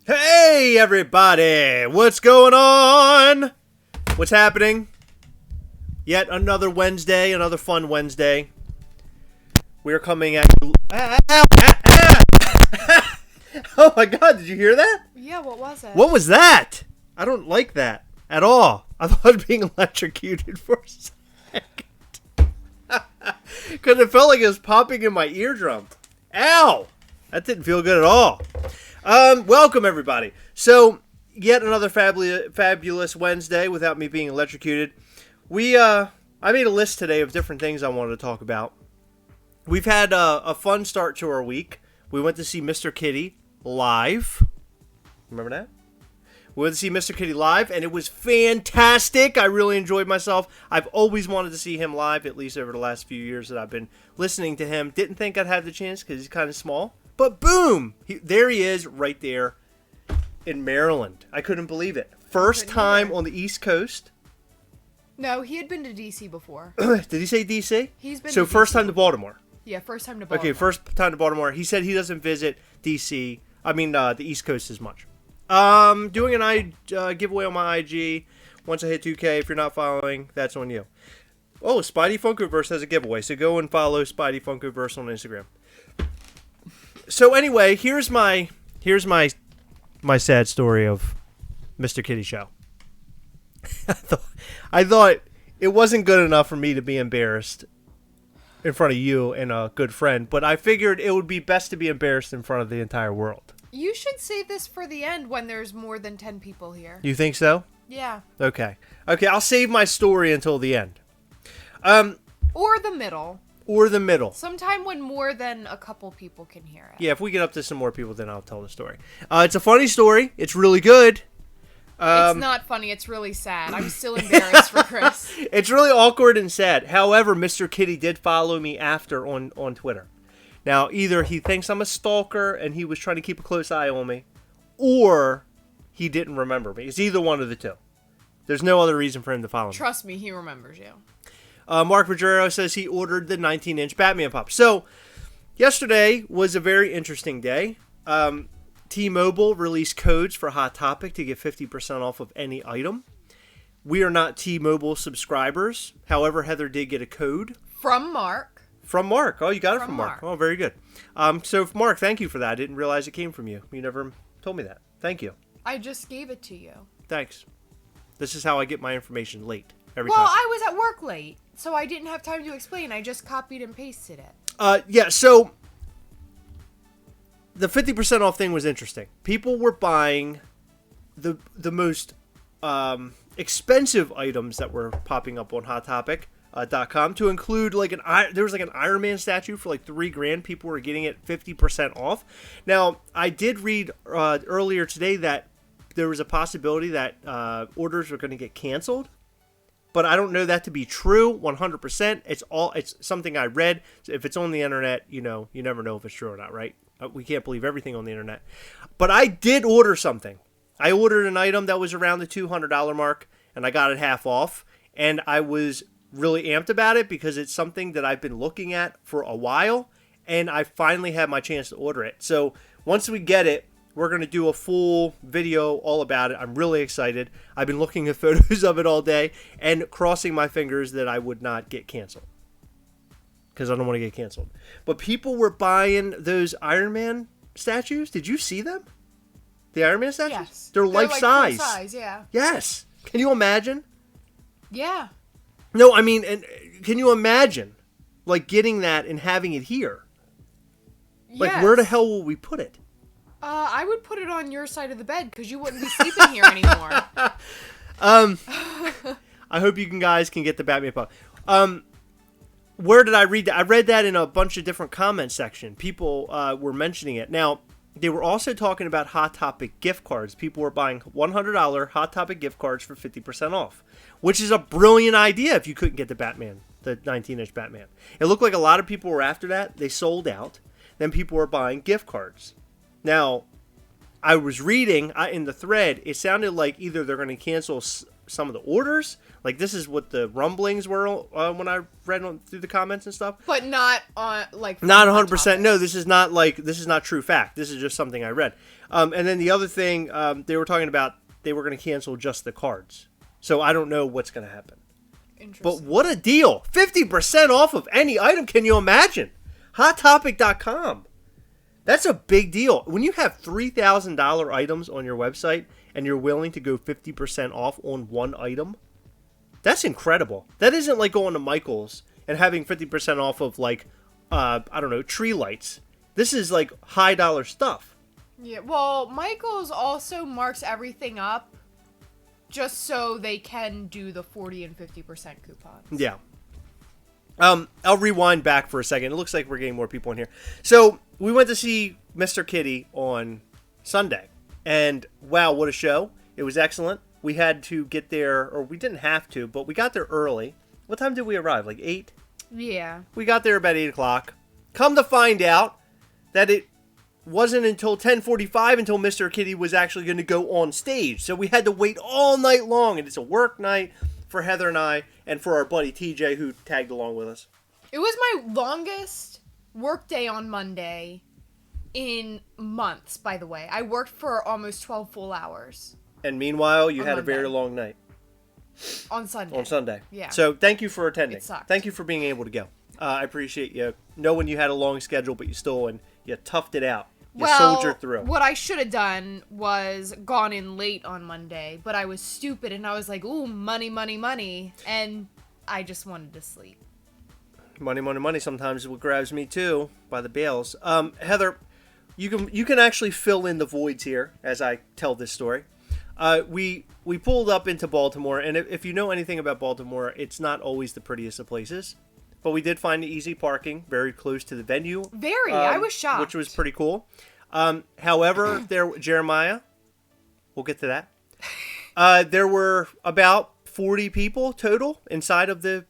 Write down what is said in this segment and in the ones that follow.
Hey everybody, what's going on? What's happening? Yet another Wednesday, another fun Wednesday. We're coming at you. Oh my god, did you hear that? Yeah, what was it? What was that? I don't like that at all. I thought I was being electrocuted for a second. Because it felt like it was popping in my eardrum. Ow! That didn't feel good at all. Welcome everybody. So, yet another fabulous Wednesday without me being electrocuted. I made a list today of different things I wanted to talk about. We've had a fun start to our week. We went to see Mr. Kitty live. Remember that? We went to see Mr. Kitty live, and it was fantastic. I really enjoyed myself. I've always wanted to see him live, at least over the last few years that I've been listening to him. Didn't think I'd have the chance because he's kind of small. But boom! There he is right there in Maryland. I couldn't believe it. First time on the East Coast. No, he had been to D.C. before. Did he say D.C.? He's been So to first DC. time to Baltimore. Yeah, first time to Baltimore. Okay, first time to Baltimore. He said he doesn't visit D.C. The East Coast as much. Doing an giveaway on my IG. Once I hit 2K, if you're not following, that's on you. Oh, Spidey Funkoverse has a giveaway, so go and follow Spidey Funkoverse on Instagram. So anyway, here's my sad story of Mr. Kitty Show. I thought it wasn't good enough for me to be embarrassed in front of you and a good friend, but I figured it would be best to be embarrassed in front of the entire world. You should save this for the end when there's more than 10 people here. You think so? Yeah. Okay, I'll save my story until the end. Or the middle. Or the middle. Sometime when more than a couple people can hear it. Yeah, if we get up to some more people, then I'll tell the story. It's a funny story. It's really good. It's not funny. It's really sad. I'm still embarrassed for Chris. It's really awkward and sad. However, Mr. Kitty did follow me after on Twitter. Now, either he thinks I'm a stalker and he was trying to keep a close eye on me, or he didn't remember me. It's either one of the two. There's no other reason for him to follow me. Trust me, he remembers you. Mark Vajero says he ordered the 19-inch Batman pop. So, yesterday was a very interesting day. T-Mobile released codes for Hot Topic to get 50% off of any item. We are not T-Mobile subscribers. However, Heather did get a code. From Mark. From Mark. Oh, you got it from Mark. Oh, very good. So, Mark, thank you for that. I didn't realize it came from you. You never told me that. Thank you. I just gave it to you. Thanks. This is how I get my information late. Every Well, time. I was at work late, so I didn't have time to explain. I just copied and pasted it. Yeah, so the 50% off thing was interesting. People were buying the most expensive items that were popping up on HotTopic.com to include there was like an Iron Man statue for like $3,000. People were getting it 50% off. Now, I did read earlier today that there was a possibility that orders were going to get canceled, but I don't know that to be true 100%. It's something I read. If it's on the internet, you never know if it's true or not, right? We can't believe everything on the internet. But I did order something. I ordered an item that was around the $200 mark, and I got it half off, and I was really amped about it because it's something that I've been looking at for a while, and I finally had my chance to order it. So once we get it, we're going to do a full video all about it. I'm really excited. I've been looking at photos of it all day and crossing my fingers that I would not get canceled, because I don't want to get canceled. But people were buying those Iron Man statues. Did you see them? The Iron Man statues? Yes. They're life size. Full size, yeah. Yes. Can you imagine? Yeah. No, I mean, and can you imagine, like, getting that and having it here? Like, yes. Where the hell will we put it? I would put it on your side of the bed because you wouldn't be sleeping here anymore. I hope you guys can get the Batman pop. Where did I read that? I read that in a bunch of different comment section. People were mentioning it. Now, they were also talking about Hot Topic gift cards. People were buying $100 Hot Topic gift cards for 50% off, which is a brilliant idea if you couldn't get the Batman, the 19-inch Batman. It looked like a lot of people were after that. They sold out. Then people were buying gift cards. Now, I was reading in the thread, it sounded like either they're going to cancel some of the orders. Like, this is what the rumblings were when I read through the comments and stuff. But not not 100%. No, this is not true fact. This is just something I read. And then the other thing, they were talking about, they were going to cancel just the cards. So I don't know what's going to happen. Interesting. But what a deal. 50% off of any item. Can you imagine? HotTopic.com. That's a big deal. When you have $3,000 items on your website and you're willing to go 50% off on one item, that's incredible. That isn't like going to Michael's and having 50% off of, like, I don't know, tree lights. This is like high dollar stuff. Yeah, well, Michael's also marks everything up just so they can do the 40 and 50% coupons. Yeah. I'll rewind back for a second. It looks like we're getting more people in here. So we went to see Mr. Kitty on Sunday, and wow, what a show. It was excellent. We had to get there, or we didn't have to, but we got there early. What time did we arrive? Like 8? Yeah. We got there about 8 o'clock. Come to find out that it wasn't until 10:45 until Mr. Kitty was actually going to go on stage. So we had to wait all night long, and it's a work night for Heather and I, and for our buddy TJ, who tagged along with us. It was my longest work day on Monday in months, by the way. I worked for almost 12 full hours. And meanwhile, you had Monday. a very long night. On Sunday. On Sunday. Yeah. So thank you for attending. It sucked. Thank you for being able to go. I appreciate you knowing you had a long schedule, but you toughed it out. You soldiered through. What I should have done was gone in late on Monday, but I was stupid and I was like, ooh, money, money, money. And I just wanted to sleep. Money, money, money sometimes is what grabs me too, by the bales. Heather, you can actually fill in the voids here as I tell this story. We pulled up into Baltimore, and if you know anything about Baltimore, it's not always the prettiest of places. But we did find easy parking very close to the venue. I was shocked. Which was pretty cool. However, Jeremiah, we'll get to that. There were about 40 people total inside of the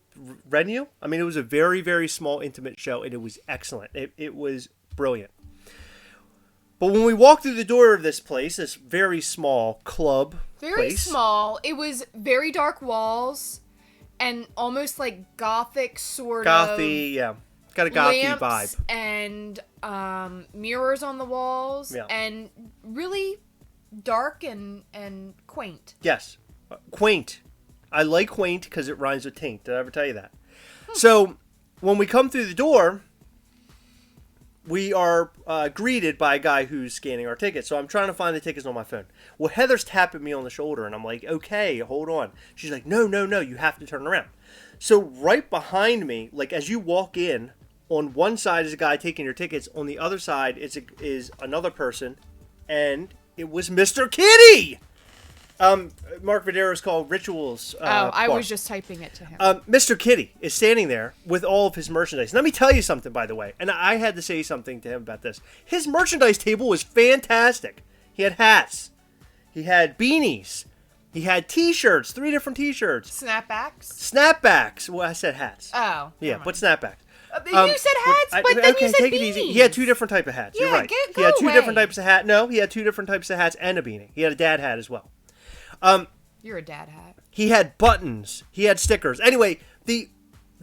venue. I mean, it was a very, very small, intimate show, and it was excellent. It was brilliant. But when we walked through the door of this place, this very small club Very place, small. It was very dark walls and almost like gothic sort gothy, of. yeah. It's got a gothy lamps vibe. And mirrors on the walls. Yeah. And really dark and quaint. Yes. Quaint. I like quaint because it rhymes with taint. Did I ever tell you that? So, when we come through the door, we are greeted by a guy who's scanning our tickets. So I'm trying to find the tickets on my phone. Well, Heather's tapping me on the shoulder, and I'm like, okay, hold on. She's like, no, you have to turn around. So right behind me, like as you walk in on one side is a guy taking your tickets. On the other side is another person, and it was Mr. Kitty. Mark Videro's called Rituals. I Bar. was just typing it to him. Mr. Kitty is standing there with all of his merchandise. Let me tell you something, by the way, and I had to say something to him about this. His merchandise table was fantastic. He had hats. He had beanies. He had T-shirts, 3 different T-shirts. Snapbacks. Well, I said hats. Oh. Yeah, but snapbacks. You said hats, but then you said take beanies. it easy. He had 2 different types of hats. Yeah, You're right. go He had 2 away. different types of hat. No, he had 2 different types of hats and a beanie. He had a dad hat as well. You're a dad hat. He had buttons. He had stickers. Anyway, the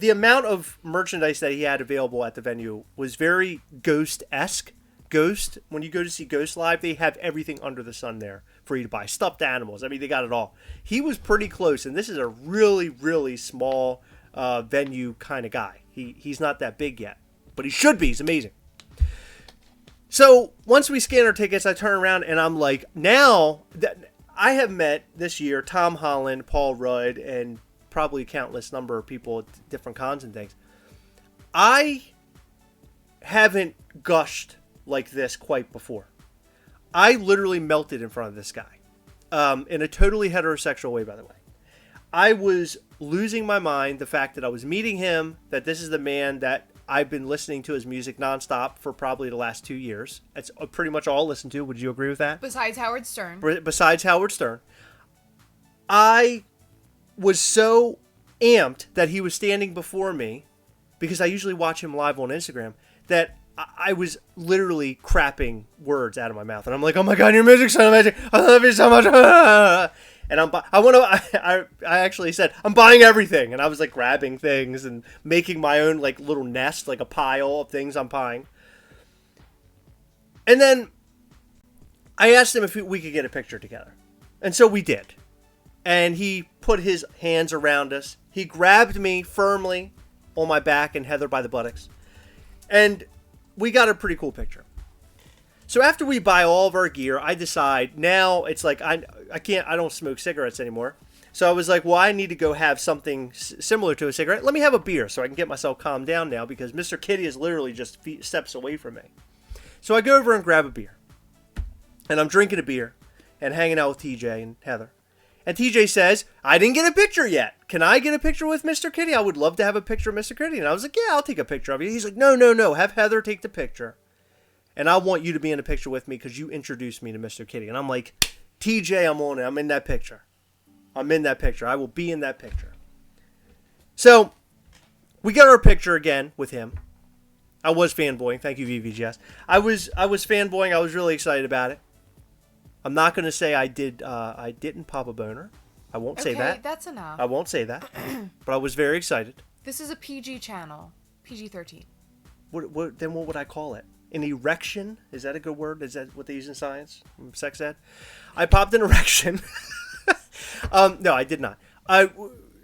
amount of merchandise that he had available at the venue was very Ghost-esque. Ghost, when you go to see Ghost live, they have everything under the sun there for you to buy. Stuffed animals. I mean, they got it all. He was pretty close, and this is a really, really small venue kind of guy. He's not that big yet, but he should be. He's amazing. So once we scan our tickets, I turn around and I'm like, now that I have met this year Tom Holland, Paul Rudd, and probably a countless number of people at different cons and things. I haven't gushed like this quite before. I literally melted in front of this guy, in a totally heterosexual way, by the way. I was losing my mind, the fact that I was meeting him, that this is the man that I've been listening to his music nonstop for probably the last 2 years. That's pretty much all I listen to. Would you agree with that? Besides Howard Stern. Besides Howard Stern. I was so amped that he was standing before me, because I usually watch him live on Instagram, that I was literally crapping words out of my mouth. And I'm like, oh my God, your music's so amazing. I love you so much. And I actually said, I'm buying everything. And I was like grabbing things and making my own like little nest, like a pile of things I'm buying. And then I asked him if we could get a picture together. And so we did. And he put his hands around us. He grabbed me firmly on my back and Heather by the buttocks. And we got a pretty cool picture. So after we buy all of our gear, I decide now it's like I don't smoke cigarettes anymore. So I was like, well, I need to go have something similar to a cigarette. Let me have a beer so I can get myself calmed down now, because Mr. Kitty is literally just steps away from me. So I go over and grab a beer. And I'm drinking a beer and hanging out with TJ and Heather. And TJ says, I didn't get a picture yet. Can I get a picture with Mr. Kitty? I would love to have a picture of Mr. Kitty. And I was like, yeah, I'll take a picture of you. He's like, no. Have Heather take the picture. And I want you to be in a picture with me because you introduced me to Mr. Kitty. And I'm like, TJ, I'm on it. I'm in that picture. I will be in that picture. So we got our picture again with him. I was fanboying. Thank you, VVGS. I was fanboying. I was really excited about it. I'm not going to say I didn't pop a boner. I won't say that. Okay, that's enough. I won't say that. But I was very excited. This is a PG channel. PG-13. Then what would I call it? An erection? Is that a good word? Is that what they use in science? Sex ed? I popped an erection. No, I did not.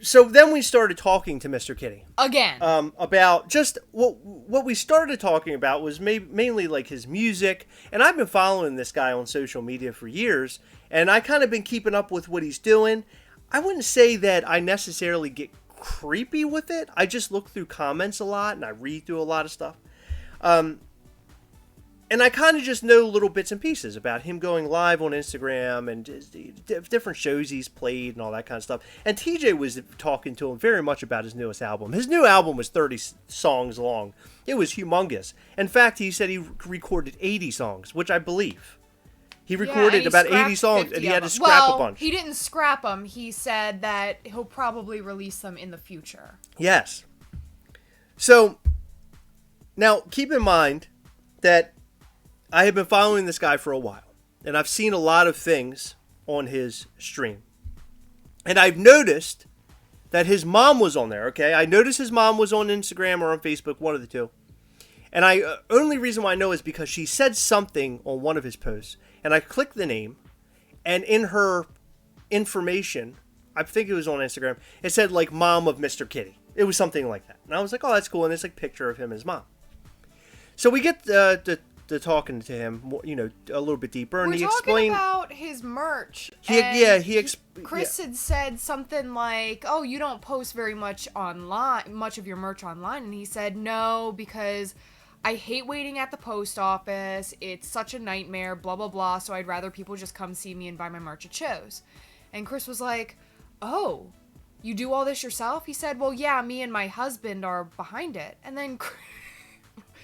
So then we started talking to Mr. Kitty. Again. About just what we started talking about was mainly like his music. And I've been following this guy on social media for years. And I kind of been keeping up with what he's doing. I wouldn't say that I necessarily get creepy with it. I just look through comments a lot and I read through a lot of stuff. And I kind of just know little bits and pieces about him going live on Instagram and just different shows he's played and all that kind of stuff. And TJ was talking to him very much about his newest album. His new album was 30 songs long. It was humongous. In fact, he said he recorded 80 songs, which I believe. He recorded about 80 songs and he had to scrap a bunch. He didn't scrap them. He said that he'll probably release them in the future. Yes. So, now keep in mind that I have been following this guy for a while, and I've seen a lot of things on his stream. And I've noticed that his mom was on there, okay? I noticed his mom was on Instagram or on Facebook, one of the two. And only reason why I know is because she said something on one of his posts, and I clicked the name, and in her information, I think it was on Instagram, it said like mom of Mr. Kitty. It was something like that. And I was like, oh, that's cool. And it's like a picture of him and his mom. So we get to to talking to him, you know, a little bit deeper, and We're he talking explained about his merch. Chris had said something like, "Oh, you don't post very much online, much of your merch online," and he said, "No, because I hate waiting at the post office. It's such a nightmare, blah, blah, blah, so I'd rather people just come see me and buy my merch at shows." And Chris was like, "Oh, you do all this yourself?" He said, "Well, yeah, me and my husband are behind it." And then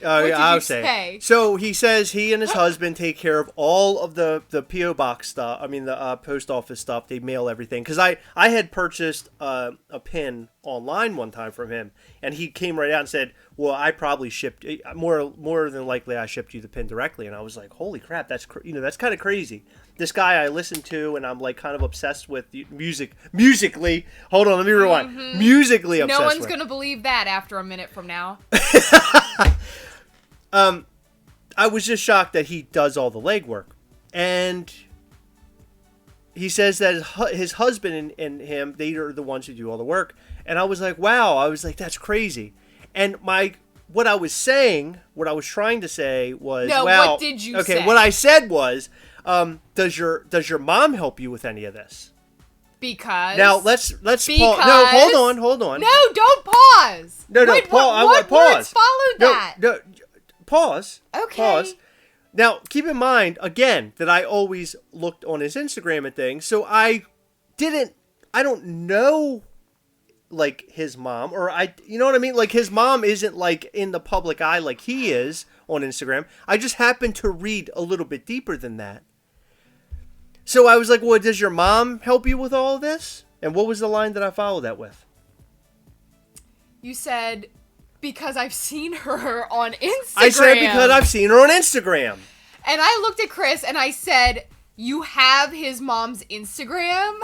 what did you say? So he says he and his husband take care of all of the P.O. box stuff. I mean, the post office stuff. They mail everything. Because I had purchased a pin online one time from him. And he came right out and said, well, I probably shipped, more than likely I shipped you the pin directly. And I was like, holy crap, that's kind of crazy. This guy I listen to and I'm like kind of obsessed with musically. Hold on, let me rewind. Mm-hmm. Musically obsessed with. No one's going to believe that after a minute from now. I was just shocked that he does all the legwork. And he says that his husband and him, they are the ones who do all the work. And I was like, wow. I was like, that's crazy. And what I was trying to say was, no, well, what did you say? Okay, what I said was, does your mom help you with any of this? Because now let's pause. No, hold on. No, don't pause. No, Wait, what pause. Words followed that? No, pause. Okay. Pause. Now, keep in mind again that I always looked on his Instagram and things, so I don't know like his mom, or you know what I mean? Like his mom isn't like in the public eye like he is on Instagram. I just happened to read a little bit deeper than that. So I was like, well, does your mom help you with all of this? And what was the line that I followed that with? You said, because I've seen her on Instagram. I said, because I've seen her on Instagram. And I looked at Chris and I said, you have his mom's Instagram?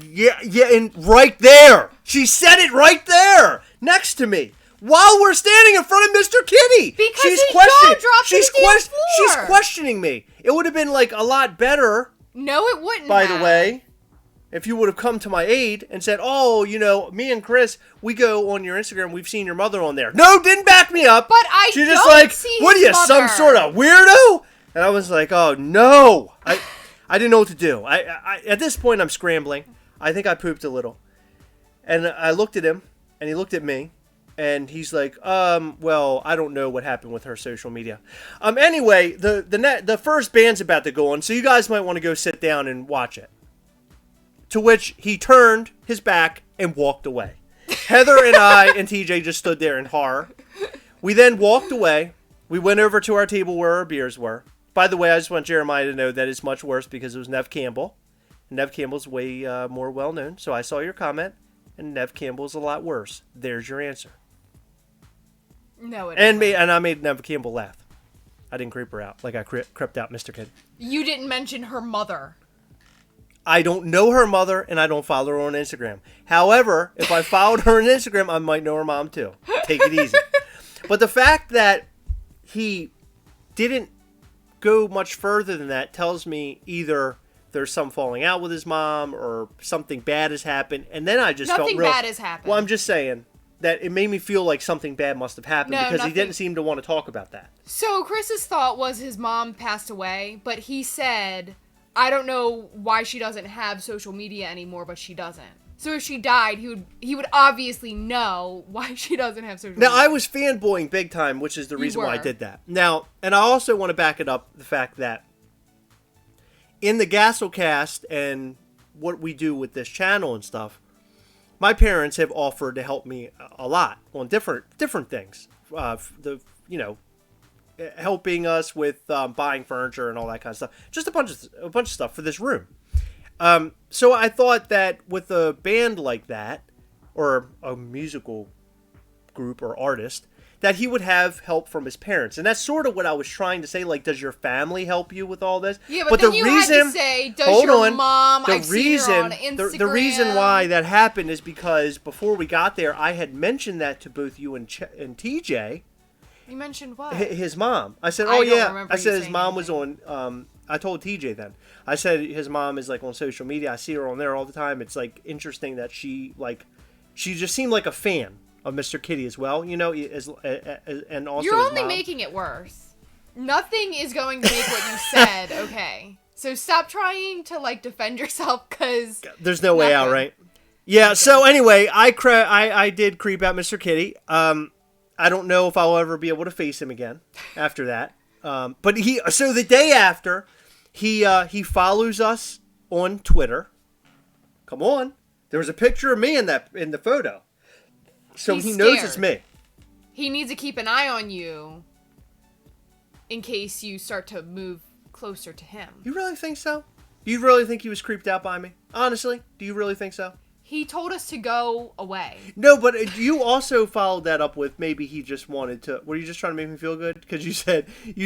Yeah, and right there. She said it right there, next to me. While we're standing in front of Mr. Kitty. Because his jaw dropped to the floor. She's questioning me. It would have been like a lot better. No, it wouldn't. By the way, if you would have come to my aid and said, oh, you know, me and Chris, we go on your Instagram. We've seen your mother on there. No, didn't back me up. But She's just like, what are you, some sort of weirdo? And I was like, oh, no. I didn't know what to do. I at this point, I'm scrambling. I think I pooped a little. And I looked at him, and he looked at me. And he's like, well, I don't know what happened with her social media. Anyway, the first band's about to go on, so you guys might want to go sit down and watch it. To which he turned his back and walked away. Heather and I and TJ just stood there in horror. We then walked away. We went over to our table where our beers were. By the way, I just want Jeremiah to know that it's much worse because it was Nev Campbell. Nev Campbell's way more well-known, so I saw your comment, and Nev Campbell's a lot worse. There's your answer. No, it isn't. And I made Nev Campbell laugh. I didn't creep her out like I crept out Mr. Kid. You didn't mention her mother. I don't know her mother, and I don't follow her on Instagram. However, if I followed her on Instagram, I might know her mom too. Take it easy. But the fact that he didn't go much further than that tells me either there's some falling out with his mom or something bad has happened. And then I just felt Nothing bad has happened. Well, I'm just saying that it made me feel like something bad must have happened because he didn't seem to want to talk about that. So Chris's thought was his mom passed away, but he said, I don't know why she doesn't have social media anymore, but she doesn't. So if she died, he would obviously know why she doesn't have social media. Now, I was fanboying big time, which is the reason why I did that. Now, and I also want to back it up, the fact that in the Gastlecast and what we do with this channel and stuff, my parents have offered to help me a lot on different things. Helping us with buying furniture and all that kind of stuff. Just a bunch of stuff for this room. So I thought that with a band like that, or a musical group or artist, that he would have help from his parents. And that's sort of what I was trying to say. Like, does your family help you with all this? Yeah, but then you had to say, does your mom, I've seen her on Instagram. The reason why that happened is because before we got there, I had mentioned that to both you and TJ. You mentioned what? His mom. I said, oh, yeah. I said his mom was on... I told TJ then. I said his mom is like on social media. I see her on there all the time. It's like interesting that she just seemed like a fan of Mr. Kitty as well, you know, and also you're only making it worse. Nothing is going to make what you said, okay? So stop trying to, like, defend yourself, because... There's no way out, right? Yeah, so anyway, I did creep out Mr. Kitty. I don't know if I'll ever be able to face him again after that. But so the day after, he follows us on Twitter. Come on. There was a picture of me in the photo. So he knows it's me. He needs to keep an eye on you in case you start to move closer to him. You really think so? Do you really think he was creeped out by me? Honestly, do you really think so? He told us to go away. No, but you also followed that up with maybe he just wanted to... Were you just trying to make me feel good? Because you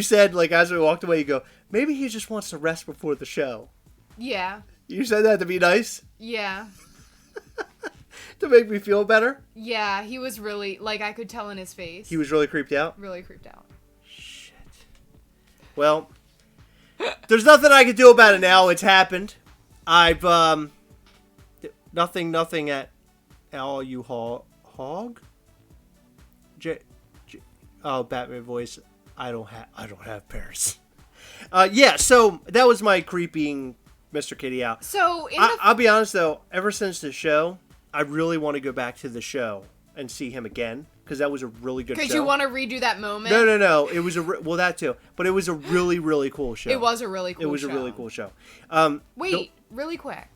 said, like, as we walked away, you go, maybe he just wants to rest before the show. Yeah. You said that to be nice? Yeah. To make me feel better? Yeah, he was really... Like, I could tell in his face. He was really creeped out? Really creeped out. Shit. Well, there's nothing I can do about it now. It's happened. I've, Nothing at all, you hog? Batman voice. I don't have parents. Yeah, so that was my creeping Mr. Kitty out. So I'll be honest though, ever since the show, I really want to go back to the show and see him again, because that was a really good show. Because you want to redo that moment? No. It was well, that too, but it was a really, really cool show. It was a really cool show. It was a really cool show. Wait, really quick.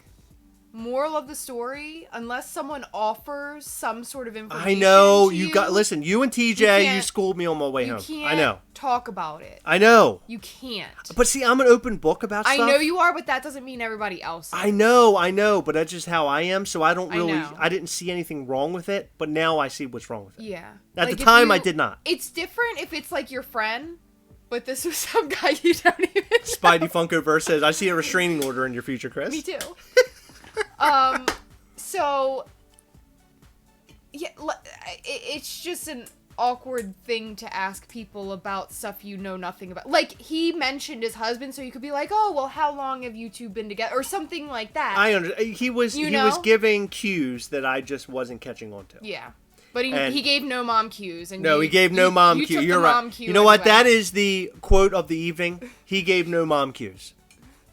Moral of the story, unless someone offers some sort of information. I know to you listen, you and TJ, you schooled me on my way home. I know. Talk about it. I know. You can't. But see, I'm an open book about stuff. I know you are, but that doesn't mean everybody else is. I know, but that's just how I am, so I didn't see anything wrong with it, but now I see what's wrong with it. Yeah. At the time, I did not. It's different if it's like your friend, but this was some guy you don't even know. Spidey Funkoverse says, I see a restraining order in your future, Chris. Me too. So, yeah, it's just an awkward thing to ask people about stuff you know nothing about. Like, he mentioned his husband, so you could be like, oh, well, how long have you two been together? Or something like that. I understand. He was giving cues that I just wasn't catching on to. Yeah. But he gave no mom cues. And he gave no mom cues. You're right. You know what? That is the quote of the evening. He gave no mom cues.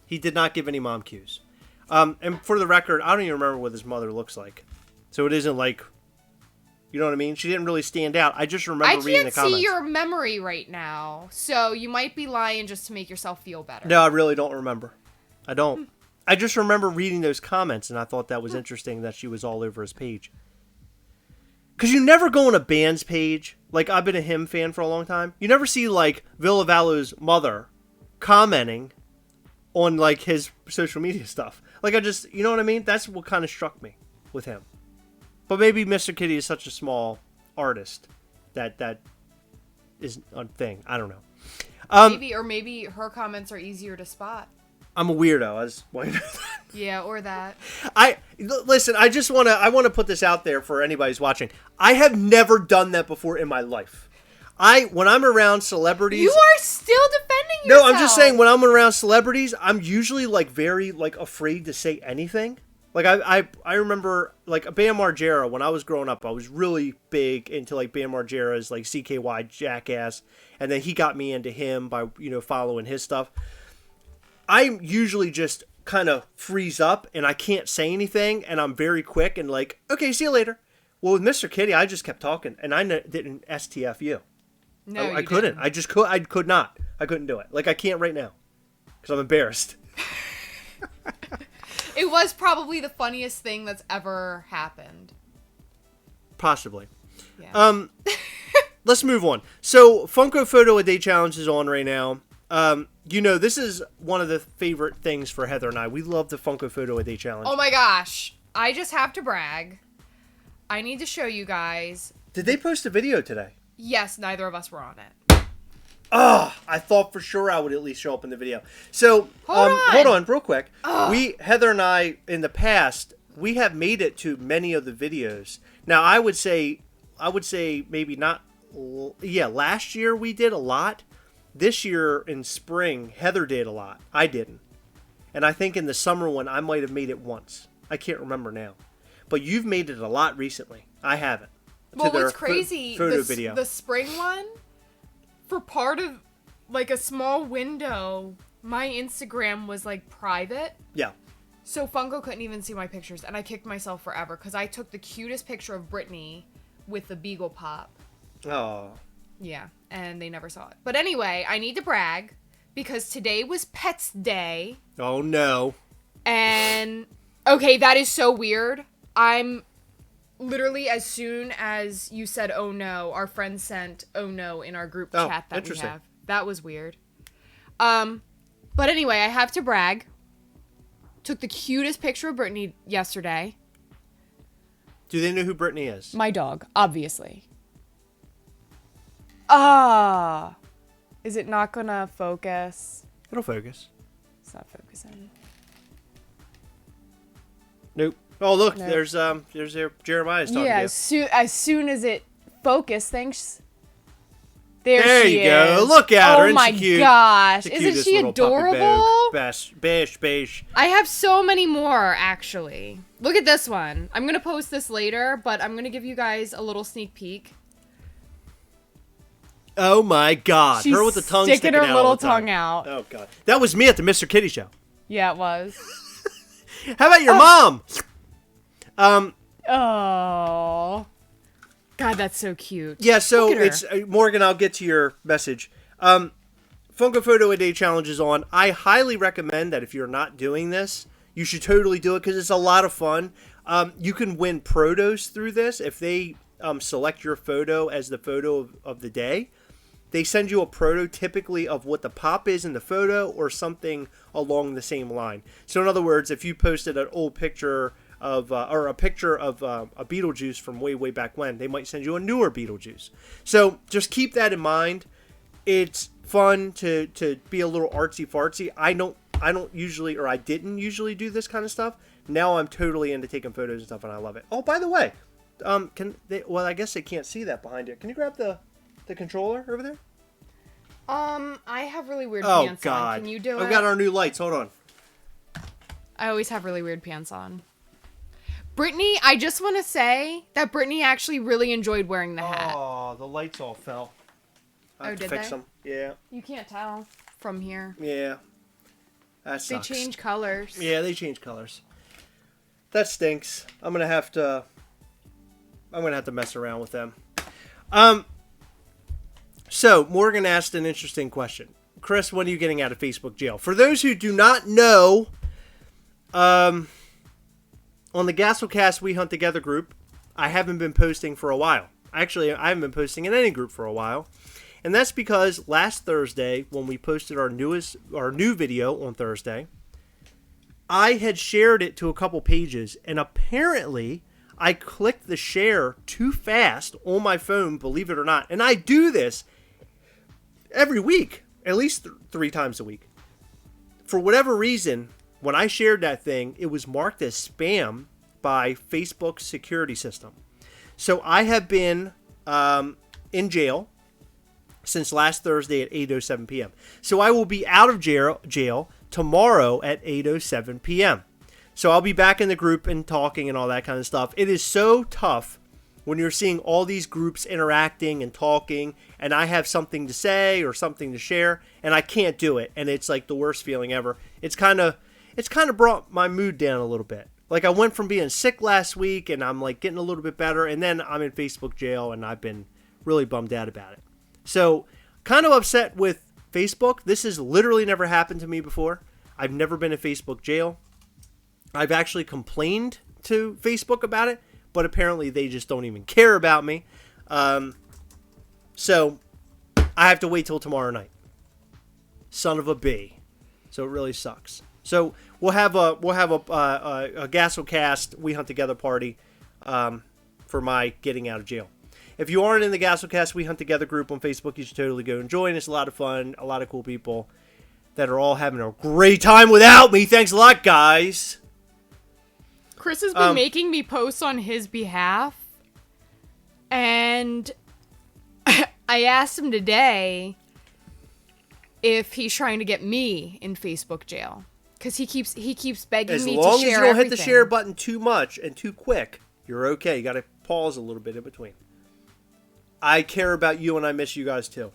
He did not give any mom cues. And for the record, I don't even remember what his mother looks like. So it isn't like, you know what I mean? She didn't really stand out. I just remember reading the comments. I can't see your memory right now, so you might be lying just to make yourself feel better. No, I really don't remember. I don't. I just remember reading those comments, and I thought that was interesting that she was all over his page. Because you never go on a band's page. Like, I've been a him fan for a long time. You never see, like, Villavallo's mother commenting on, like, his social media stuff. Like, you know what I mean? That's what kind of struck me with him. But maybe Mr. Kitty is such a small artist that is a thing. I don't know. Maybe her comments are easier to spot. I'm a weirdo. I know that. Yeah, or that. Listen, I want to put this out there for anybody who's watching. I have never done that before in my life. When I'm around celebrities... You are still defending yourself. No, I'm just saying, when I'm around celebrities, I'm usually, like, very, like, afraid to say anything. Like, I remember, like, Bam Margera, when I was growing up, I was really big into, like, Bam Margera's, like, CKY Jackass. And then he got me into him by, following his stuff. I usually just kind of freeze up, and I can't say anything, and I'm very quick, and like, okay, see you later. Well, with Mr. Kitty, I just kept talking, and I didn't STF you. No, I couldn't. I could not. I couldn't do it. Like, I can't right now because I'm embarrassed. It was probably the funniest thing that's ever happened. Possibly. Yeah. Let's move on. So, Funko Photo a Day Challenge is on right now. This is one of the favorite things for Heather and I. We love the Funko Photo a Day Challenge. Oh my gosh. I just have to brag. I need to show you guys. Did they post a video today? Yes, neither of us were on it. Oh, I thought for sure I would at least show up in the video. So, hold on real quick. Heather and I, in the past, we have made it to many of the videos. Now, I would say maybe not, last year we did a lot. This year in spring, Heather did a lot. I didn't. And I think in the summer one, I might have made it once. I can't remember now. But you've made it a lot recently. I haven't. Well, what's crazy, photo video. The spring one, for part of like a small window. My Instagram was like private. Yeah. So Funko couldn't even see my pictures, and I kicked myself forever because I took the cutest picture of Brittany with the Beagle Pop. Oh. Yeah, and they never saw it. But anyway, I need to brag because today was Pets Day. Oh no. And okay, that is so weird. I'm literally, as soon as you said "oh no," our friend sent "oh no" in our group chat that we have. That was weird. But anyway, I have to brag. Took the cutest picture of Brittany yesterday. Do they know who Brittany is? My dog, obviously. Ah. Is it not gonna focus? It'll focus. It's not focusing. Nope. Oh, look, nope. There's Jeremiah's talking to you. Yeah, as soon as it focused, thanks. There you is. Go. Look at her. Oh my gosh. Isn't she adorable? Beige. I have so many more, actually. Look at this one. I'm going to post this later, but I'm going to give you guys a little sneak peek. Oh my god. She's her with the tongue sticking her little tongue out. Oh god. That was me at the Mr. Kitty show. Yeah, it was. How about your mom? Oh. God, that's so cute. Yeah, so it's Morgan, I'll get to your message. Funko Photo A Day Challenge is on. I highly recommend that if you're not doing this, you should totally do it because it's a lot of fun. You can win protos through this. If they select your photo as the photo of the day, they send you a proto typically of what the pop is in the photo or something along the same line. So in other words, if you posted an old picture of or a picture of a Beetlejuice from way back when, they might send you a newer Beetlejuice. So just keep that in mind. It's fun to be a little artsy fartsy. I don't usually, or I didn't usually do this kind of stuff. Now I'm totally into taking photos and stuff, and I love it. Oh, by the way, well, I guess they can't see that behind you. Can you grab the controller over there? I have really weird pants on. Can you do it? I've got our new lights. Hold on. I always have really weird pants on. Brittany, I just want to say that Brittany actually really enjoyed wearing the hat. Oh, the lights all fell. I have to fix them. Yeah. You can't tell from here. Yeah. That sucks. They change colors. Yeah, they change colors. That stinks. I'm gonna have to mess around with them. So Morgan asked an interesting question. Chris, when are you getting out of Facebook jail? For those who do not know, on the Gastlecast We Hunt Together group, I haven't been posting for a while. Actually, I haven't been posting in any group for a while. And that's because last Thursday, when we posted our new video on Thursday, I had shared it to a couple pages, and apparently I clicked the share too fast on my phone, believe it or not. And I do this every week, at least 3 times a week. For whatever reason, when I shared that thing, it was marked as spam by Facebook's security system. So I have been in jail since last Thursday at 8:07 p.m. So I will be out of jail tomorrow at 8:07 p.m. So I'll be back in the group and talking and all that kind of stuff. It is so tough when you're seeing all these groups interacting and talking, and I have something to say or something to share, and I can't do it, and it's like the worst feeling ever. It's kind of brought my mood down a little bit. Like I went from being sick last week, and I'm like getting a little bit better, and then I'm in Facebook jail, and I've been really bummed out about it. So kind of upset with Facebook. This has literally never happened to me before. I've never been in Facebook jail. I've actually complained to Facebook about it, but apparently they just don't even care about me. So I have to wait till tomorrow night. Son of a bee. So it really sucks. So we'll have a Gastlecast We Hunt Together party for my getting out of jail. If you aren't in the Gastlecast We Hunt Together group on Facebook, you should totally go and join. It's a lot of fun. A lot of cool people that are all having a great time without me. Thanks a lot, guys. Chris has been making me post on his behalf, and I asked him today if he's trying to get me in Facebook jail, because he keeps begging me to share everything. As long as you don't hit the share button too much and too quick, you're okay. You got to pause a little bit in between. I care about you, and I miss you guys too.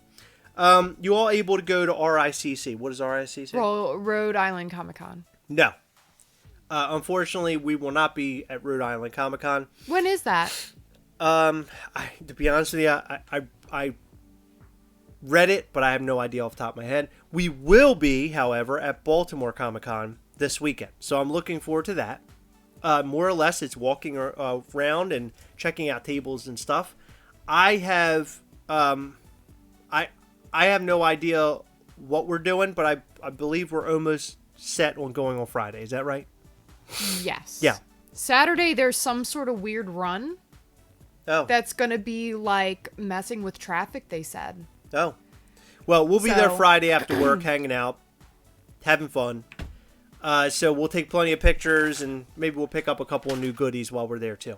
You all able to go to RICC? What is RICC? Rhode Island Comic Con. No. Unfortunately, we will not be at Rhode Island Comic Con. When is that? To be honest with you, I read it, but I have no idea off the top of my head. We will be, however, at Baltimore Comic Con this weekend. So I'm looking forward to that. More or less, it's walking around and checking out tables and stuff. I have no idea what we're doing, but I believe we're almost set on going on Friday. Is that right? Yes. Yeah. Saturday, there's some sort of weird run. Oh. That's going to be like messing with traffic, they said. Oh. Well, we'll be there Friday after work, hanging out, having fun. So we'll take plenty of pictures, and maybe we'll pick up a couple of new goodies while we're there, too.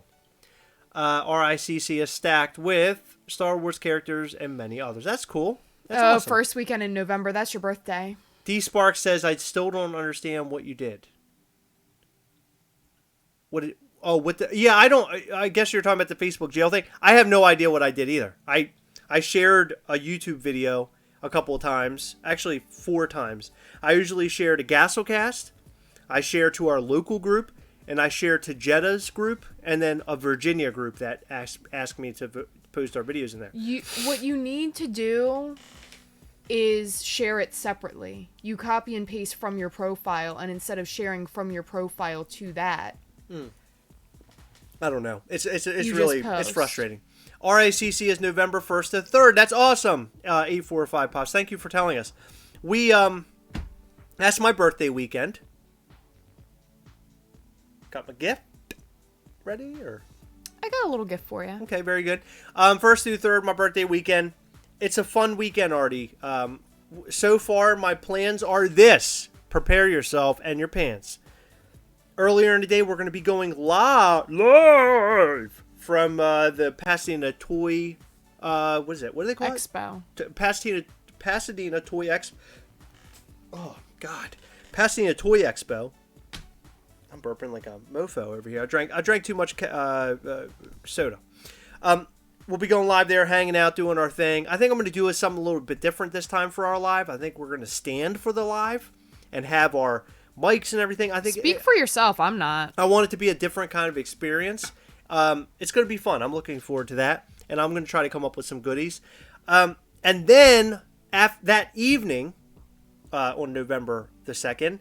RICC is stacked with Star Wars characters and many others. That's cool. That's awesome. First weekend in November. That's your birthday. D Spark says, I still don't understand what you did. I guess you're talking about the Facebook jail thing. I have no idea what I did either. I shared a YouTube video a couple of times, actually 4 times. I usually share to Gastlecast, I share to our local group, and I share to Jetta's group, and then a Virginia group that asked me to post our videos in there. What you need to do is share it separately. You copy and paste from your profile, and instead of sharing from your profile to that, I don't know. It's frustrating. RACC is November 1st to 3rd. That's awesome. 845 Pops. Thank you for telling us. That's my birthday weekend. Got my gift ready, or? I got a little gift for you. Okay, very good. 1st through 3rd, my birthday weekend. It's a fun weekend, Artie. So far, my plans are this. Prepare yourself and your pants. Earlier in the day, we're going to be going live from the Pasadena Toy, what is it? What do they call Expo. it? Pasadena Toy Expo. Oh, God. Pasadena Toy Expo. I'm burping like a mofo over here. I drank too much soda. We'll be going live there, hanging out, doing our thing. I think I'm going to do something a little bit different this time for our live. I think we're going to stand for the live and have our mics and everything. Speak for yourself. I'm not. I want it to be a different kind of experience. It's going to be fun. I'm looking forward to that, and I'm going to try to come up with some goodies. And then after that evening, on November the 2nd,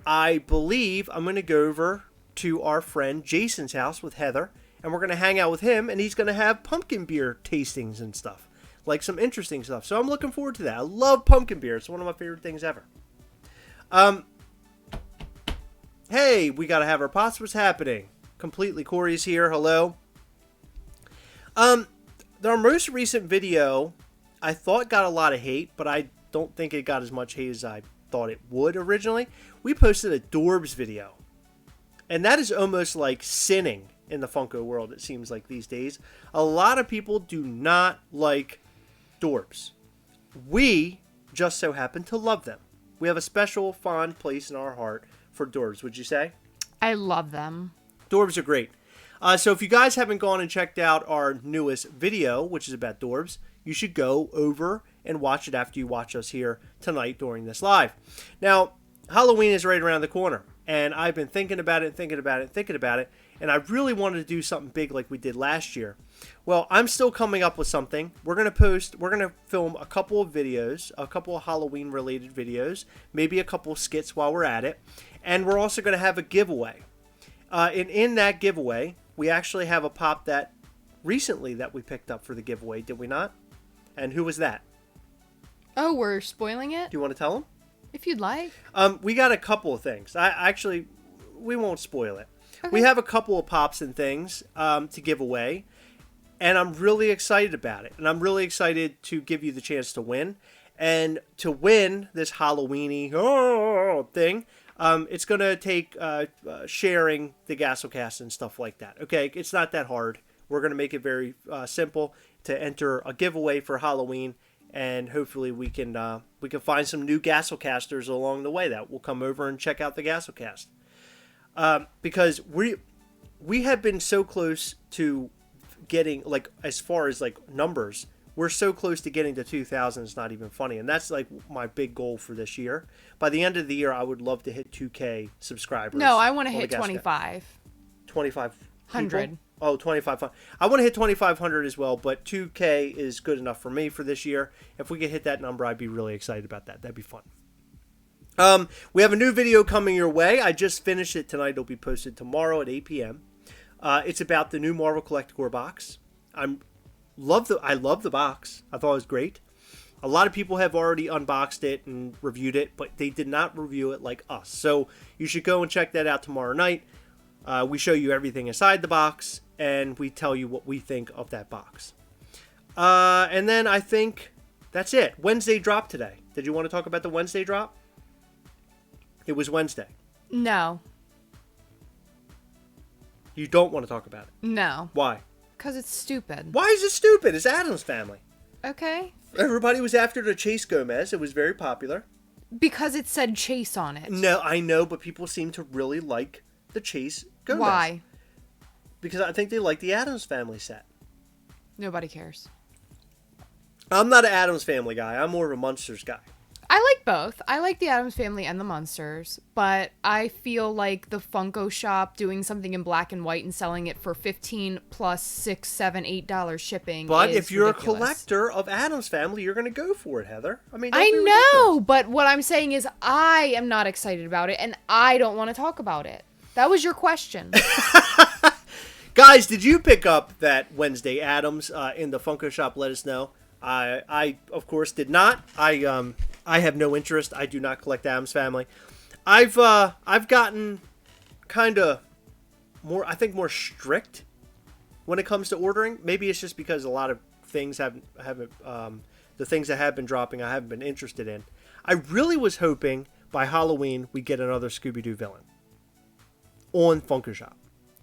I believe I'm going to go over to our friend Jason's house with Heather, and we're going to hang out with him, and he's going to have pumpkin beer tastings and stuff, like some interesting stuff. So I'm looking forward to that. I love pumpkin beer. It's one of my favorite things ever. Hey, we got to have our pots. What's happening? Completely. Corey's here. Hello. Our most recent video, I thought got a lot of hate, but I don't think it got as much hate as I thought it would originally. We posted a Dorbs video, and that is almost like sinning in the Funko world, it seems like these days. A lot of people do not like Dorbs. We just so happen to love them. We have a special fond place in our heart for Dorbs, would you say? I love them. Dorbs are great. So if you guys haven't gone and checked out our newest video, which is about Dorbs, you should go over and watch it after you watch us here tonight during this live. Now, Halloween is right around the corner, and I've been thinking about it, and I really wanted to do something big like we did last year. Well, I'm still coming up with something. We're going to film a couple of videos, a couple of Halloween-related videos, maybe a couple of skits while we're at it, and we're also going to have a giveaway. And in that giveaway, we actually have a pop that recently that we picked up for the giveaway, did we not? And who was that? Oh, we're spoiling it? Do you want to tell them? If you'd like. We got a couple of things. We won't spoil it. Okay. We have a couple of pops and things to give away, and I'm really excited about it. And I'm really excited to give you the chance to win. And to win this Halloween-y thing, it's going to take sharing the Gastlecast and stuff like that. Okay, it's not that hard. We're going to make it very simple to enter a giveaway for Halloween, and hopefully we can find some new Gastlecasters along the way that will come over and check out the Gastlecast. Because we have been so close to getting, like, as far as like numbers, we're so close to getting to 2,000. It's not even funny, and that's like my big goal for this year. By the end of the year, I would love to hit 2K subscribers. No, I want to hit 25. 2,500. Oh, 2,500. I want to hit 2,500 as well, but 2K is good enough for me for this year. If we could hit that number, I'd be really excited about that. That'd be fun. We have a new video coming your way. I just finished it tonight. It'll be posted tomorrow at 8 p.m. It's about the new Marvel Collector box. I love the box. I thought it was great. A lot of people have already unboxed it and reviewed it, but they did not review it like us. So you should go and check that out tomorrow night. We show you everything inside the box, and we tell you what we think of that box. And then I think that's it. Wednesday drop today. Did you want to talk about the Wednesday drop? It was Wednesday. No. You don't want to talk about it? No. Why? Because it's stupid. Why is it stupid? It's Addams Family. Okay. Everybody was after the Chase Gomez. It was very popular. Because it said Chase on it. No, I know, but people seem to really like the Chase Gomez. Why? Because I think they like the Addams Family set. Nobody cares. I'm not an Addams Family guy. I'm more of a Munsters guy. I like both. I like the Addams Family and the Munsters, but I feel like the Funko shop doing something in black and white and selling it for $15 plus $6, $7, $8 shipping. But is if you're ridiculous. a collector of Addams Family, you're going to go for it, Heather. I mean, I know, but what I'm saying is I am not excited about it, and I don't want to talk about it. That was your question. Guys, did you pick up that Wednesday Addams in the Funko shop? Let us know. I of course did not. I have no interest. I do not collect Addams Family. I've gotten kind of more, I think, more strict when it comes to ordering. Maybe it's just because a lot of things haven't the things that have been dropping I haven't been interested in. I really was hoping by Halloween we get another Scooby-Doo villain on Funko Shop.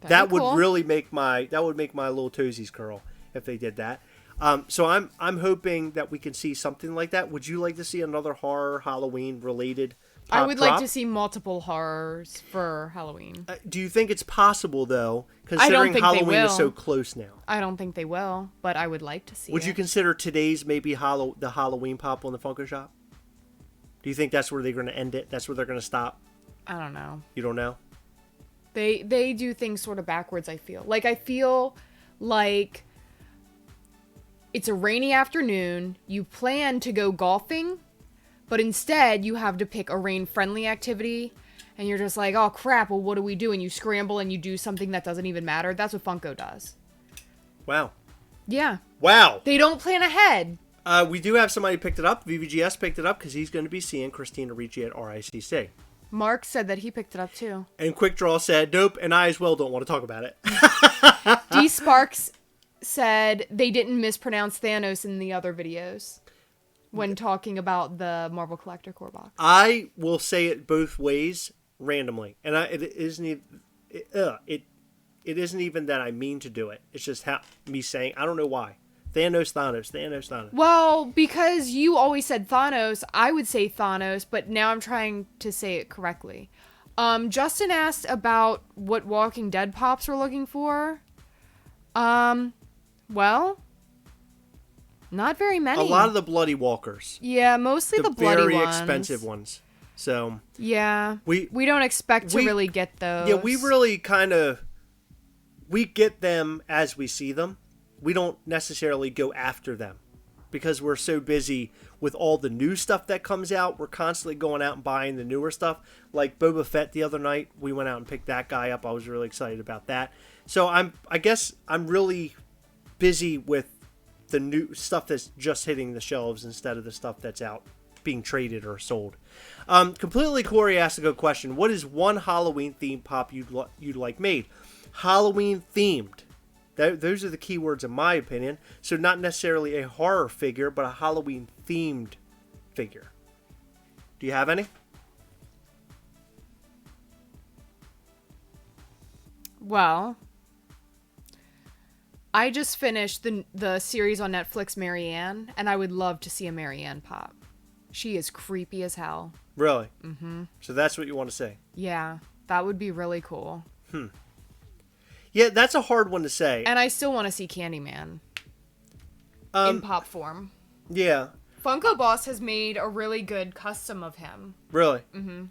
That would really make my little toesies curl if they did that. So I'm hoping that we can see something like that. Would you like to see another horror Halloween related pop I would drop? like to see multiple horrors for Halloween. Do you think it's possible though, considering Halloween is so close now? I don't think they will, but I would like to see Would you consider today's maybe the Halloween pop on the Funko Shop? Do you think that's where they're going to end it? That's where they're going to stop? I don't know. You don't know? They do things sort of backwards, I feel like it's a rainy afternoon, you plan to go golfing, but instead you have to pick a rain-friendly activity, and you're just like, oh crap, well what do we do? And you scramble and you do something that doesn't even matter. That's what Funko does. Wow. Yeah. Wow. They don't plan ahead. We do have somebody picked it up. VVGS picked it up because he's going to be seeing Christina Ricci at RICC. Mark said that he picked it up too. And Quick Draw said, nope, and I as well don't want to talk about it. D Sparks said they didn't mispronounce Thanos in the other videos when talking about the Marvel Collector Core box. I will say it both ways randomly, and it isn't even that I mean to do it. It's just me saying, I don't know why. Thanos. Well, because you always said Thanos, I would say Thanos, but now I'm trying to say it correctly. Justin asked about what Walking Dead pops we're looking for. Well, not very many. A lot of the Bloody Walkers. Yeah, mostly the bloody ones. Very expensive ones. So yeah, we don't expect to really get those. Yeah, we really we get them as we see them. We don't necessarily go after them because we're so busy with all the new stuff that comes out. We're constantly going out and buying the newer stuff. Like Boba Fett the other night, we went out and picked that guy up. I was really excited about that. So I guess I'm really busy with the new stuff that's just hitting the shelves instead of the stuff that's out being traded or sold. Completely Corey asked a good question. What is one Halloween themed pop you'd like made? Halloween themed. Those are the key words in my opinion. So not necessarily a horror figure, but a Halloween themed figure. Do you have any? Well, I just finished the series on Netflix, Marianne, and I would love to see a Marianne pop. She is creepy as hell. Really? Mm-hmm. So that's what you want to say? Yeah, that would be really cool. Yeah, that's a hard one to say. And I still want to see Candyman. in pop form. Yeah. Funko Boss has made a really good custom of him. Really? Mm-hmm.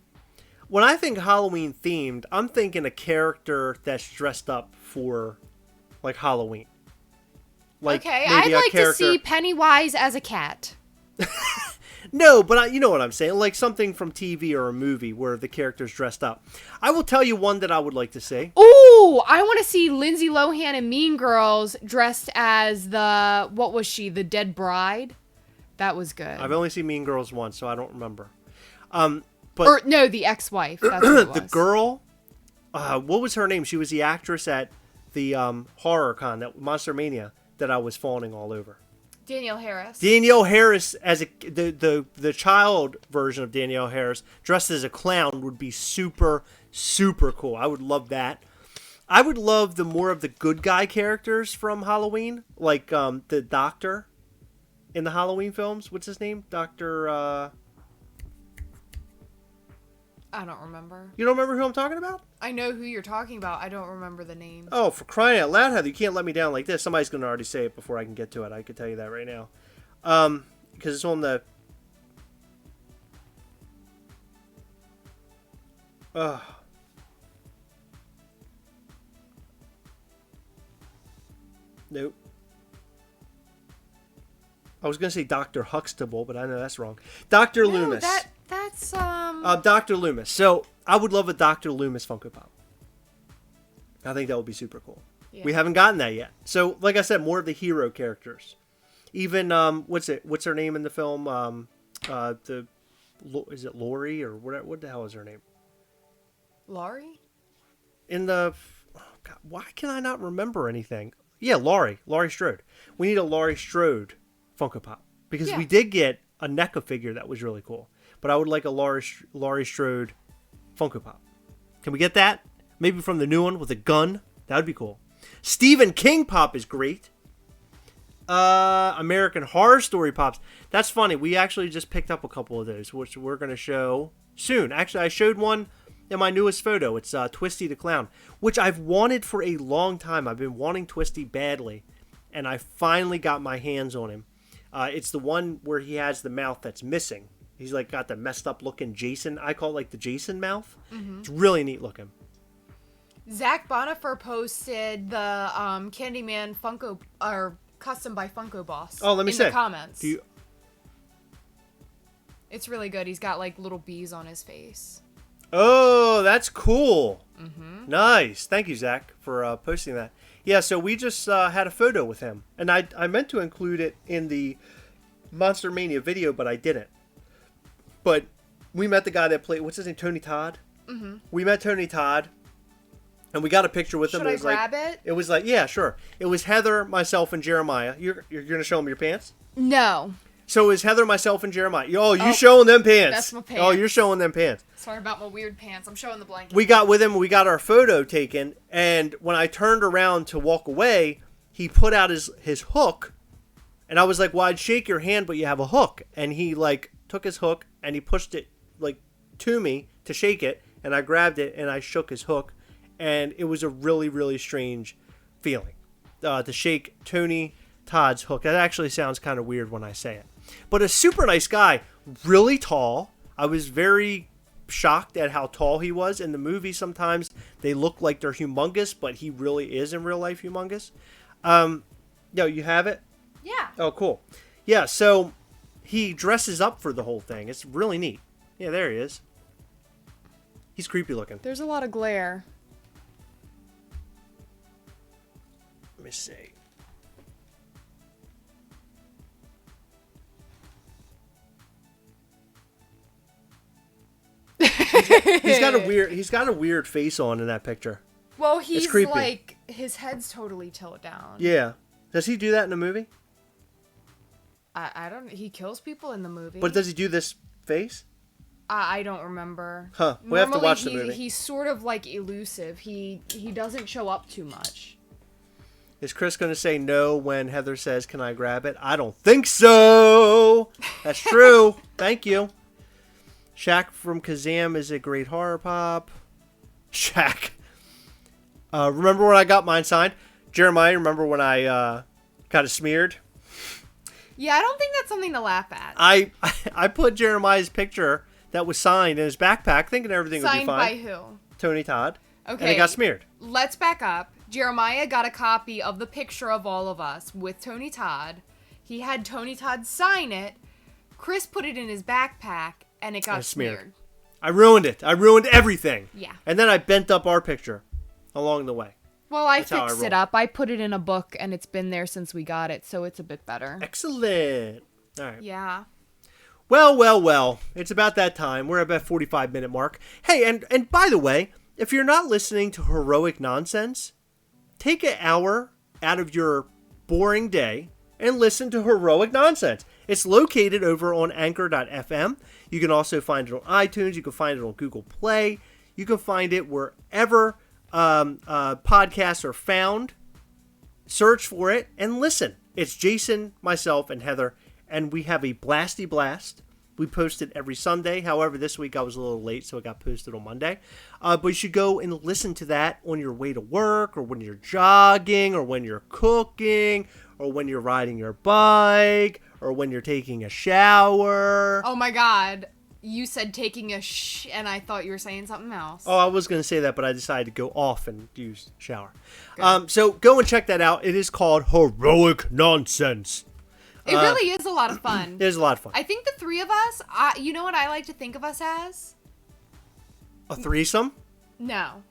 When I think Halloween themed, I'm thinking a character that's dressed up for, like, Halloween. Like, okay, I'd like to see Pennywise as a cat. No, but you know what I'm saying. Like something from TV or a movie where the character's dressed up. I will tell you one that I would like to see. Ooh, I want to see Lindsay Lohan and Mean Girls dressed as what was she, the dead bride? That was good. I've only seen Mean Girls once, so I don't remember. No, the ex-wife. That's what it was. The girl, what was her name? She was the actress at the horror con, that Monster Mania, that I was fawning all over. Danielle Harris. Danielle Harris as the child version of Danielle Harris dressed as a clown would be super, super cool. I would love that. I would love the more of the good guy characters from Halloween, like the doctor in the Halloween films. What's his name? Dr. I don't remember. You don't remember who I'm talking about? I know who you're talking about. I don't remember the name. Oh, for crying out loud, Heather, you can't let me down like this. Somebody's going to already say it before I can get to it. I can tell you that right now. Because it's on the... Nope. I was going to say Dr. Huxtable, but I know that's wrong. Dr. Loomis. That's Dr. Loomis. So, I would love a Dr. Loomis Funko Pop. I think that would be super cool. Yeah. We haven't gotten that yet. So, like I said, more of the hero characters. Even, what's her name in the film? Is it Lori or what the hell is her name? Laurie? In the... Oh God, why can I not remember anything? Yeah, Laurie Strode. We need a Laurie Strode Funko Pop. Because we did get a NECA figure that was really cool. But I would like a Laurie Strode Funko Pop. Can we get that? Maybe from the new one with a gun. That would be cool. Stephen King Pop is great. American Horror Story Pops. That's funny. We actually just picked up a couple of those, which we're going to show soon. Actually, I showed one in my newest photo. It's Twisty the Clown, which I've wanted for a long time. I've been wanting Twisty badly, and I finally got my hands on him. It's the one where he has the mouth that's missing. He's like got the messed up looking Jason. I call it like the Jason mouth. Mm-hmm. It's really neat looking. Zach Bonifer posted the Candyman Funko or custom by Funko Boss. Oh, let me in say. The comments. It's really good. He's got like little bees on his face. Oh, that's cool. Mm-hmm. Nice. Thank you, Zach, for posting that. Yeah, so we just had a photo with him, and I meant to include it in the Monster Mania video, but I didn't. But we met the guy that played, what's his name, Tony Todd? Mm-hmm. We met Tony Todd, and we got a picture with him. Should I grab it? It was like, yeah, sure. It was Heather, myself, and Jeremiah. You're going to show him your pants? No. So it was Heather, myself, and Jeremiah. Oh, you showing them pants. That's my pants. Oh, you're showing them pants. Sorry about my weird pants. I'm showing the blanket. We got with him, we got our photo taken, and when I turned around to walk away, he put out his hook, and I was like, well, I'd shake your hand, but you have a hook. And he, like, took his hook, and he pushed it, like, to me to shake it, and I grabbed it, and I shook his hook, and it was a really, really strange feeling to shake Tony Todd's hook. That actually sounds kind of weird when I say it. But a super nice guy, really tall. I was very shocked at how tall he was. In the movie, sometimes they look like they're humongous, but he really is in real life humongous. You have it? Yeah. Oh, cool. Yeah, so he dresses up for the whole thing. It's really neat. Yeah, there he is. He's creepy looking. There's a lot of glare. Let me see. He's got a weird face on in that picture. Well, he's like his head's totally tilted down. Yeah. Does he do that in the movie? I don't. He kills people in the movie. But does he do this face? I don't remember. Huh. We have to watch the movie. He's sort of like elusive. He doesn't show up too much. Is Chris going to say no when Heather says, "Can I grab it?" I don't think so. That's true. Thank you. Shaq from Kazam is a great horror pop. Shaq. Remember when I got mine signed? Jeremiah, remember when I got it smeared? Yeah, I don't think that's something to laugh at. I put Jeremiah's picture that was signed in his backpack, thinking everything would be fine. Signed by who? Tony Todd. Okay. And it got smeared. Let's back up. Jeremiah got a copy of the picture of all of us with Tony Todd. He had Tony Todd sign it. Chris put it in his backpack, and it got smeared. I ruined it. I ruined everything. Yeah. And then I bent up our picture along the way. Well, I fixed it up. I put it in a book, and it's been there since we got it, so it's a bit better. Excellent. All right. Yeah. Well. It's about that time. We're at that 45-minute mark. Hey, and by the way, if you're not listening to heroic nonsense, take an hour out of your boring day and listen to heroic nonsense. It's located over on anchor.fm. You can also find it on iTunes. You can find it on Google Play. You can find it wherever podcasts are found. Search for it and listen. It's Jason, myself, and Heather, and we have a blasty blast. We post it every Sunday. However, this week I was a little late, so it got posted on Monday. But you should go and listen to that on your way to work, or when you're jogging, or when you're cooking, or when you're riding your bike, or when you're taking a shower. Oh my God. You said taking and I thought you were saying something else. Oh, I was going to say that, but I decided to go off and use shower. So go and check that out. It is called Heroic Nonsense. It really is a lot of fun. It is a lot of fun. I think the three of us, you know what I like to think of us as? A threesome? No.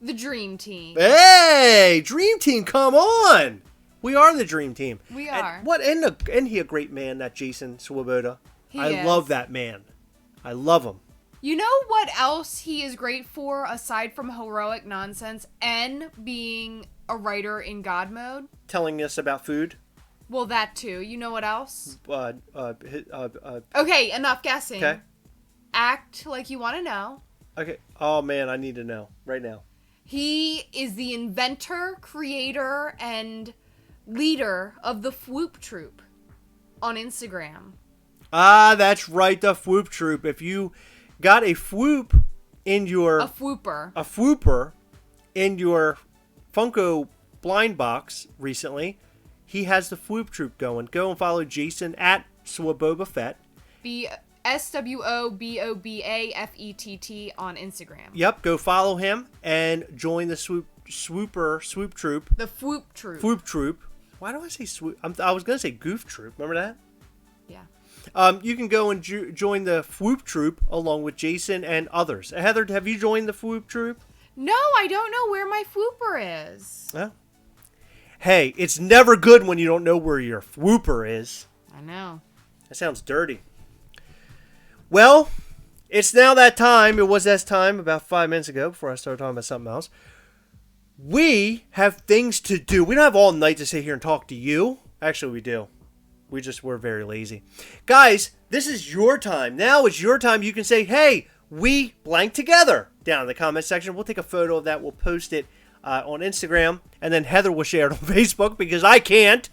The Dream Team. Hey, Dream Team, come on. We are the Dream Team. We are. Isn't he a great man, that Jason Swoboda? I love that man. I love him. You know what else he is great for aside from heroic nonsense and being a writer in God mode? Telling us about food. Well, that too. You know what else? Okay, enough guessing. Okay. Act like you want to know. Okay. Oh, man, I need to know right now. He is the inventor, creator, and leader of the Fwoop Troop on Instagram. Ah, that's right, the Fwoop Troop. If you got a Fwoop in your... A Fwooper in your Funko blind box recently, he has the Fwoop Troop going. Go and follow Jason at Swobobafett. The SWOBOBAFETT on Instagram. Yep, go follow him and join the Swoop Troop. The Fwoop Troop. Fwoop Troop. Why do I say Swoop? I was going to say Goof Troop. Remember that? Yeah. You can go and join the Fwoop Troop along with Jason and others. Heather, have you joined the Fwoop Troop? No, I don't know where my Fwooper is. Oh. Hey, it's never good when you don't know where your Fwooper is. I know. That sounds dirty. Well, it's now that time. It was that time about 5 minutes ago before I started talking about something else. We have things to do. We don't have all night to sit here and talk to you. Actually, we do. We're very lazy. Guys, this is your time. Now is your time. You can say, hey, we blank together down in the comment section. We'll take a photo of that. We'll post it on Instagram. And then Heather will share it on Facebook because I can't.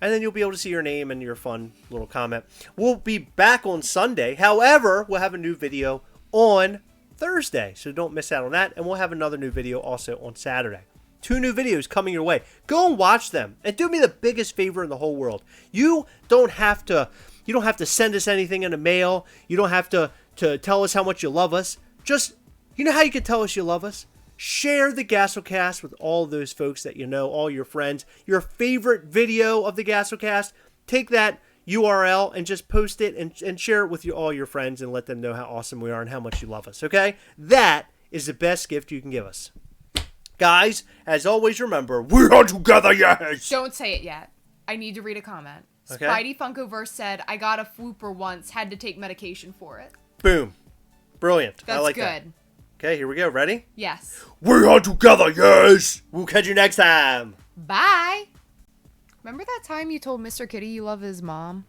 And then you'll be able to see your name and your fun little comment. We'll be back on Sunday. However, we'll have a new video on Thursday. So don't miss out on that. And we'll have another new video also on Saturday. 2 new videos coming your way. Go and watch them. And do me the biggest favor in the whole world. You don't have to send us anything in the mail. You don't have to tell us how much you love us. Just, you know how you can tell us you love us? Share the Gastlecast with all those folks that you know, all your friends. Your favorite video of the Gastlecast, take that URL and just post it and share it with all your friends and let them know how awesome we are and how much you love us, okay? That is the best gift you can give us. Guys, as always, remember, we are together, yes! Don't say it yet. I need to read a comment. Okay. Spidey Funkoverse said, I got a Fwooper once, had to take medication for it. Boom. Brilliant. That's I like good. that. Okay, here we go. Ready? Yes. We are together, yes! We'll catch you next time. Bye! Remember that time you told Mr. Kitty you love his mom?